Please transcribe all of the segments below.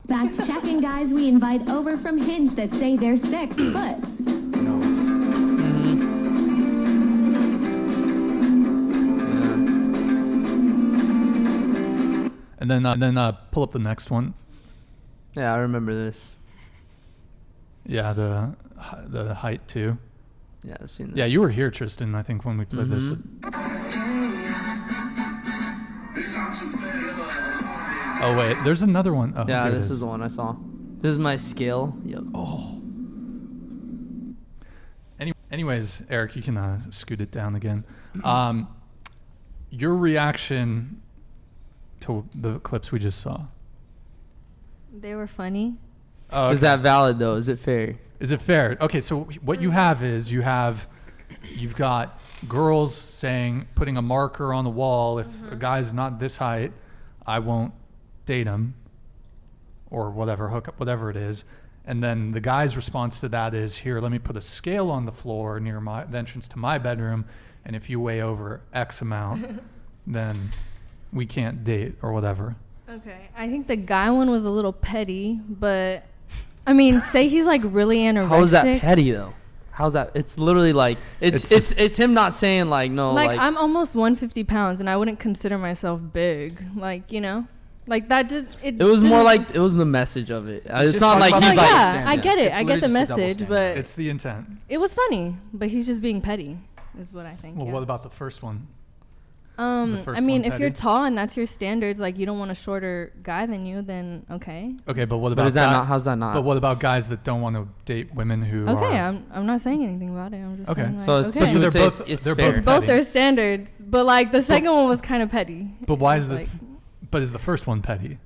Fact checking guys we invite over from Hinge that say they're 6 foot. No. And then pull up the next one. Yeah, I remember this. Yeah, the height too. Yeah, I've seen this. Yeah, you were here, Tristan, I think, when we played this. Oh, wait, there's another one. Oh, Yeah, here it this is the one I saw. This is my scale. Yep. Oh. Anyways, Eric, you can scoot it down again. Your reaction to the clips we just saw. They were funny. Oh, okay. Is that valid though? Is it fair? Is it fair? Okay, so what you have is you've got girls saying, putting a marker on the wall, if a guy's not this height, I won't date him, or whatever, hook up, whatever it is. And then the guy's response to that is, here, let me put a scale on the floor near the entrance to my bedroom, and if you weigh over X amount, then we can't date, or whatever. Okay, I think the guy one was a little petty, but I mean, say he's like really anorexic. How is that petty though? How's that? It's literally like it's him not saying like no. Like I'm almost 150 pounds, and I wouldn't consider myself big. Like, you know, like that just it was more like it was the message of it. It's not like he's like. Yeah, I get it. I get the message, but it's the intent. It was funny, but he's just being petty, is what I think. Well, yeah. what about the first one? I mean, if you're tall and that's your standards, like you don't want a shorter guy than you, then okay. Okay, but what about? But is that not? How's that not? But what about guys that don't want to date women who? Okay, are, I'm not saying anything about it. I'm just saying like, so it's, okay. So they're both it's they're fair. both both petty. their standards, but like the second one was kind of petty. But why is like, but is the first one petty?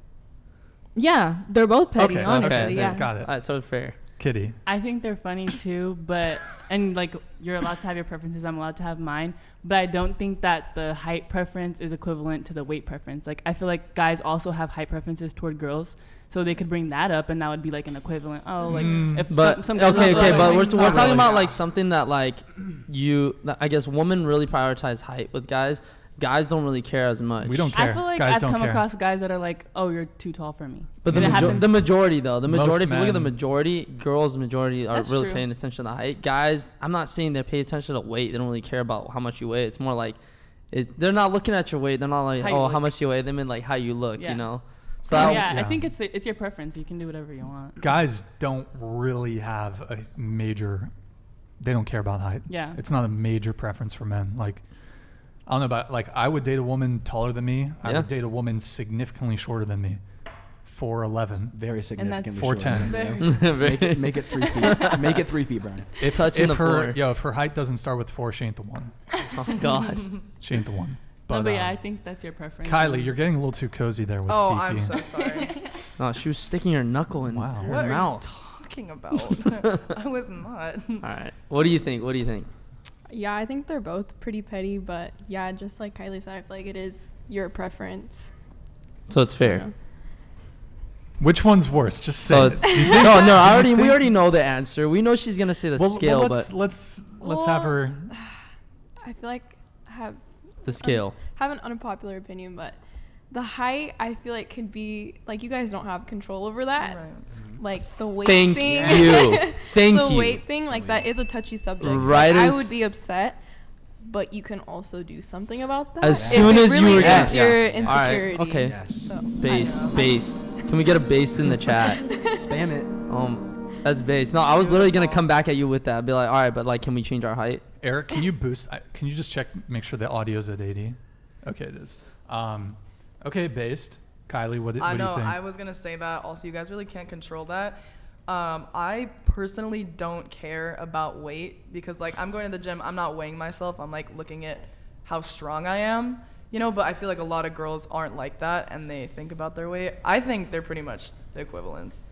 Yeah, they're both petty. Okay, honestly, okay, yeah. got it. All right, so it's fair. Kitty. I think they're funny too, but and like you're allowed to have your preferences, I'm allowed to have mine, but I don't think that the height preference is equivalent to the weight preference. Like I feel like guys also have height preferences toward girls, so they could bring that up and that would be like an equivalent. Oh, like if but some okay, but we're talking really. about like something that like I guess women really prioritize height with guys. Guys don't really care as much. We don't care. I feel like Guys I've don't come care. across guys that are like, oh, you're too tall for me. But And it happens- the majority though, the majority, if you look at the men- majority, girls majority are That's really true. paying attention to height. Guys, I'm not saying they pay attention to weight. They don't really care about how much you weigh. It's more like they're not looking at your weight. They're not like, How you oh, how look. much you weigh. They mean like how you look, Yeah. you know. So Oh, that- yeah, I yeah. think it's your preference. You can do whatever you want. Guys don't really have a major. They don't care about height. Yeah. It's not a major preference for men. Like, I don't know about, like, I would date a woman taller than me. I Yeah. would date a woman significantly shorter than me. 4'11". Very significantly. 4'10". shorter. Make it 3 feet. Make it 3 feet, Brian. If Touching the floor. if her height doesn't start with 4, she ain't the one. oh God. She ain't the one. But, But, no, but yeah, I think that's your preference. Kylie, you're getting a little too cozy there with Oh, Kiki. I'm so sorry. No, she was sticking her knuckle in Wow. her What are you mouth. talking about? I was not. All right. What do you think? What do you think? Yeah, I think they're both pretty petty, but yeah, just like Kylie said, I feel like it is your preference. So it's fair. Which one's worse? Just say So it. it's, Do you no, think- we already know the answer. We know she's gonna say the scale, let's but let's have her. I feel like have the scale. have an unpopular opinion, but the height I feel like could be like you guys don't have control over that. Right. Like the weight Thank thing. you. Thank the you. weight thing, like that is a touchy subject. Right Like, I as- would be upset, but you can also do something about that. As if soon it as really you is yes. your All right, insecurity. okay. Yes. So, Based. Can we get a based in the chat? Spam it. That's based. No, I was literally gonna come back at you with that. I'd be like, all right, but like, can we change our height? Eric, can you boost? Can you just check, make sure the audio's at 80? Okay, it is. Okay, based. Kylie, what do I you know. think? I was gonna say that. Also, you guys really can't control that. I personally don't care about weight because, like, I'm going to the gym. I'm not weighing myself. I'm like looking at how strong I am, you know. But I feel like a lot of girls aren't like that, and they think about their weight. I think they're pretty much the equivalents.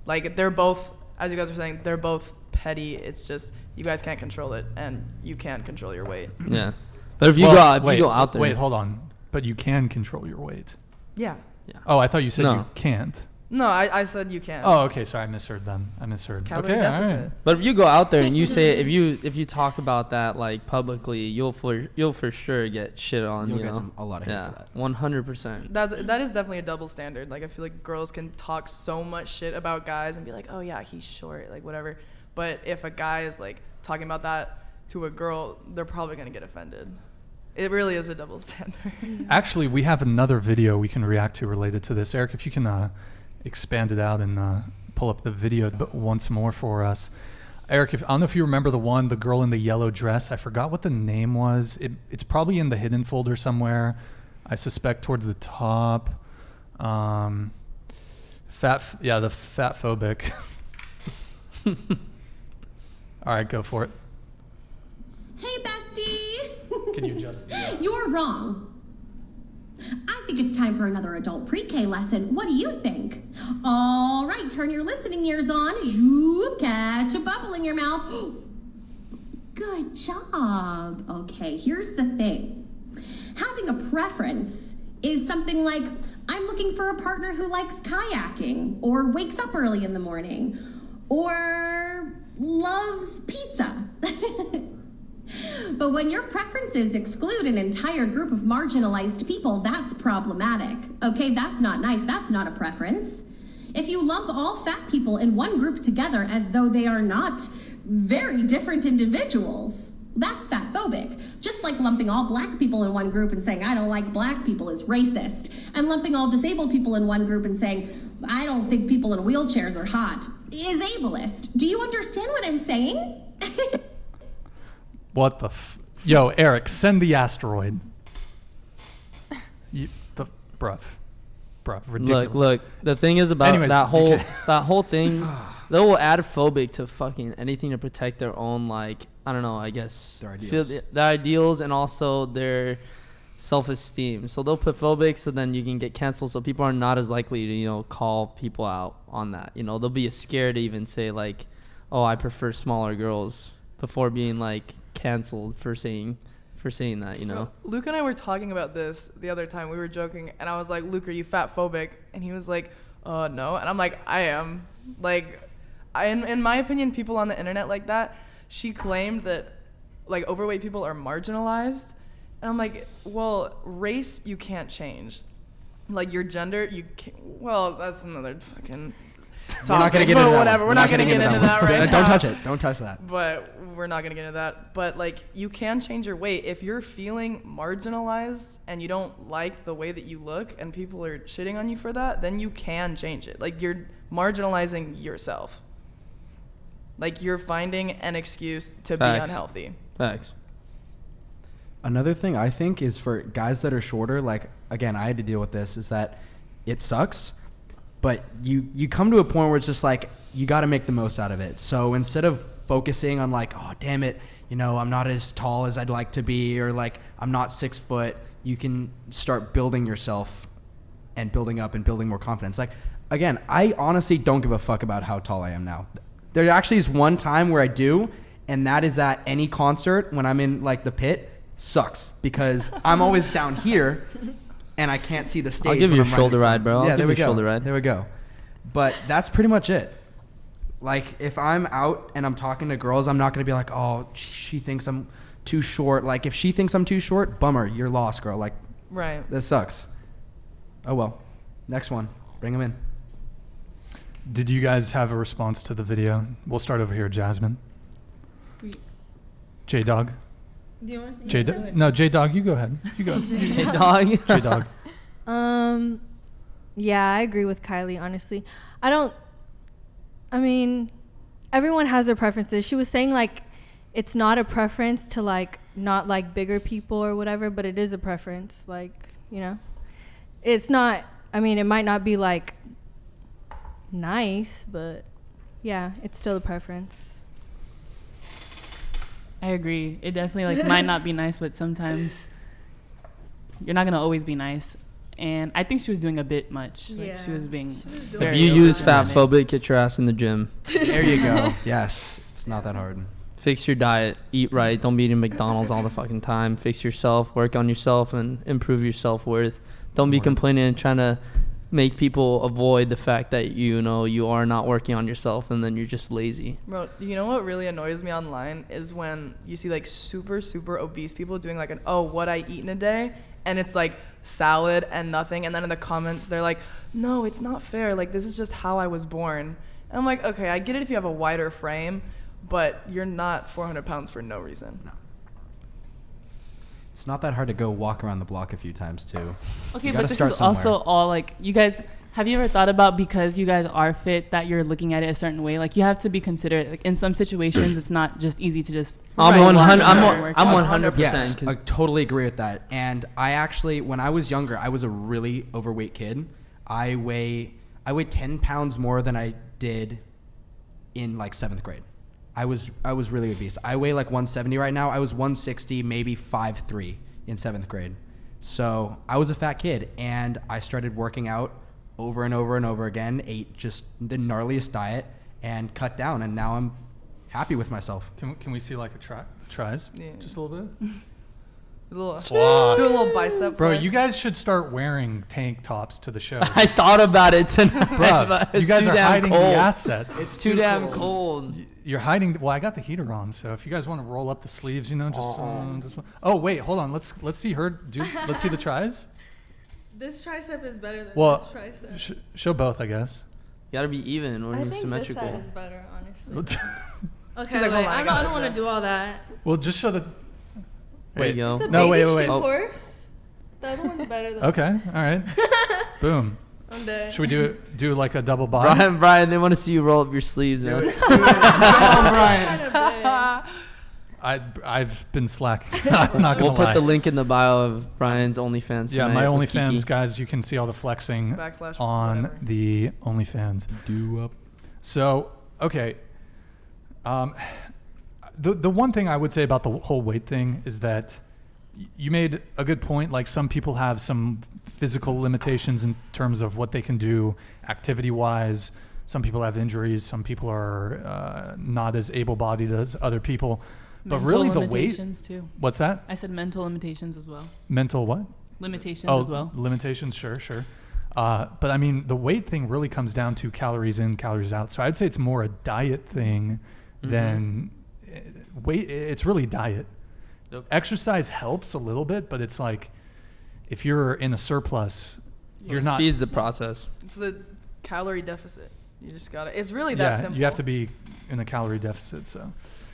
Like, they're both, as you guys were saying, they're both petty. It's just you guys can't control it, and you can't control your weight. Yeah. But if you Well, go you go out there. Wait, hold on. But you can control your weight. Yeah. Yeah. Oh, I thought you said No. you can't. No, I said you can. Oh, okay. Sorry, I misheard them. Calorie Okay, all deficit. right. But if you go out there and you say if you talk about that like publicly, you'll for sure get shit on. You'll you get know? a lot of hate for that. 100%. That is definitely a double standard. Like I feel like girls can talk so much shit about guys and be like, oh yeah, he's short, like whatever. But if a guy is like talking about that to a girl, they're probably gonna get offended. It really is a double standard. Actually, we have another video we can react to related to this. Eric, if you can expand it out and pull up the video once more for us. Eric, I don't know if you remember the girl in the yellow dress. I forgot what the name was. It's probably in the hidden folder somewhere. I suspect towards the top. The fat phobic. All right, go for it. Hey, bestie. Can you just? You're wrong. I think it's time for another adult pre-K lesson. What do you think? All right, turn your listening ears on. Zoop, catch a bubble in your mouth. Good job. Okay, here's the thing. Having a preference is something like, I'm looking for a partner who likes kayaking or wakes up early in the morning or loves pizza. But when your preferences exclude an entire group of marginalized people, that's problematic. Okay, that's not nice. That's not a preference. If you lump all fat people in one group together as though they are not very different individuals, that's fat phobic. Just like lumping all black people in one group and saying, I don't like black people is racist. And lumping all disabled people in one group and saying, I don't think people in wheelchairs are hot is ableist. Do you understand what I'm saying? What the Yo, Eric, send the asteroid. Bruv, ridiculous. Look. The thing is about Anyways, that whole thing. They will add phobic to fucking anything to protect their own, like, I don't know, I guess Their ideals. their ideals and also their self-esteem. So they'll put phobic so then you can get canceled. So people are not as likely to call people out on that. They'll be scared to even say like, oh, I prefer smaller girls before being like canceled for saying that. Luke and I were talking about this the other time. We were joking, and I was like, Luke, are you fat phobic? And he was like, no. And I'm like, I am. Like, in my opinion, people on the internet like that, she claimed that like overweight people are marginalized. And I'm like, well, race you can't change. Like your gender, you can't. Well, that's another fucking topic. We're not gonna get into that. Whatever. We're not gonna get into that right now. Don't touch it. Don't touch that. But we're not gonna get into that. But like, you can change your weight if you're feeling marginalized and you don't like the way that you look, and people are shitting on you for that. Then you can change it. Like you're marginalizing yourself. Like you're finding an excuse to be unhealthy. Facts. Another thing I think is for guys that are shorter, like, again, I had to deal with this, is that it sucks, but you come to a point where it's just like, you got to make the most out of it. So instead of focusing on like, oh, damn it, I'm not as tall as I'd like to be, or like, I'm not 6 foot, you can start building yourself and building up and building more confidence. Like, again, I honestly don't give a fuck about how tall I am now. There actually is one time where I do, and that is at any concert when I'm in like the pit. Sucks because I'm always down here and I can't see the stage. I'll give you a shoulder ride, bro. Yeah, there we go. Shoulder ride. There we go. But that's pretty much it. Like if I'm out and I'm talking to girls, I'm not going to be like, oh, she thinks I'm too short. Like if she thinks I'm too short, bummer, you're lost, girl. Like, Right. This sucks. Oh well. Next one. Bring him in. Did you guys have a response to the video? We'll start over here, Jasmine. J-Dog. Do you want to say No, J-Dog, you go ahead. You go. J-Dog. J-Dog. Yeah, I agree with Kylie, honestly. Everyone has their preferences. She was saying like it's not a preference to like not like bigger people or whatever, but it is a preference. Like, it's not, it might not be like nice, but yeah, it's still a preference. I agree. It definitely might not be nice, but sometimes you're not gonna always be nice. And I think she was doing a bit much. Like she was being. If you use fat phobic, get your ass in the gym. There you go. Yes. It's not that hard. Fix your diet. Eat right. Don't be eating McDonald's all the fucking time. Fix yourself. Work on yourself and improve your self-worth. Don't be complaining and trying to make people avoid the fact that you are not working on yourself and then you're just lazy. Bro, you know what really annoys me online is when you see like super obese people doing like what I eat in a day, and it's like salad and nothing, and then in the comments they're like, no, it's not fair, like this is just how I was born. And I'm like, okay, I get it if you have a wider frame, but you're not 400 pounds for no reason. No. It's not that hard to go walk around the block a few times too. Okay, You but gotta this start is also somewhere. all like, you guys, have you ever thought about, because you guys are fit, that you're looking at it a certain way? Like, you have to be considerate. Like, in some situations, it's not just easy to just. I'm Right. 100. Sure. I'm 100%. Yes, I totally agree with that. And I actually, when I was younger, I was a really overweight kid. I weigh 10 pounds more than I did in like 7th grade. I was really obese. I weigh like 170 right now. I was 160, maybe 5'3" in 7th grade. So I was a fat kid, and I started working out over and over and over again, ate just the gnarliest diet, and cut down. And now I'm happy with myself. Can we see like a tries? Yeah. Just a little bit? Do a Wow. little bicep Bro, flex. you guys should start wearing tank tops to the show. I thought about it tonight. Bro, but you it's guys too are damn hiding cold. the assets. It's too damn cold. You're hiding. Well, I got the heater on, so if you guys want to roll up the sleeves, just. Oh wait, hold on. Let's see her do. Let's see the tries. This tricep is better than Well, this tricep. show both, I guess. You gotta be even or I think symmetrical. this side is better, honestly. She's Okay, like, wait, hold on, I I gotta don't want to adjust. do all that. Well, just show the. There you Wait. go. It's a No, baby wait. sheep Oh. horse. The other one's better than. Okay. All right. Boom. I'm dead. Should we do like a double bottom? Brian, they want to see you roll up your sleeves, man. I've been slacking. I'm not gonna We'll put lie. the link in the bio of Brian's OnlyFans. Yeah, tonight my with OnlyFans, Kiki. guys, you can see all the flexing Backslash on whatever. the OnlyFans. Do up. So, okay. The one thing I would say about the whole weight thing is that you made a good point. Like, some people have some physical limitations in terms of what they can do activity-wise. Some people have injuries. Some people are not as able-bodied as other people. But Mental really, the weight. limitations too. What's that? I said mental limitations as well. Mental what? Limitations Oh, as well. limitations, sure. But I mean, the weight thing really comes down to calories in, calories out. So I'd say it's more a diet thing than weight. It's really diet. Yep. Exercise helps a little bit, but it's like if you're in a surplus, you're not. Speeds the process. It's the calorie deficit. You just gotta. It's really that Yeah, simple. you have to be in a calorie deficit. So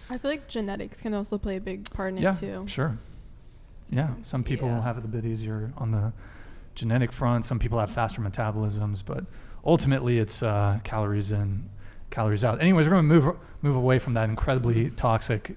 I feel like genetics can also play a big part in yeah, it too. sure. Yeah, some people Yeah. have it a bit easier on the genetic front. Some people have faster metabolisms, but ultimately it's calories in, calories out. Anyways, we're going to move away from that incredibly toxic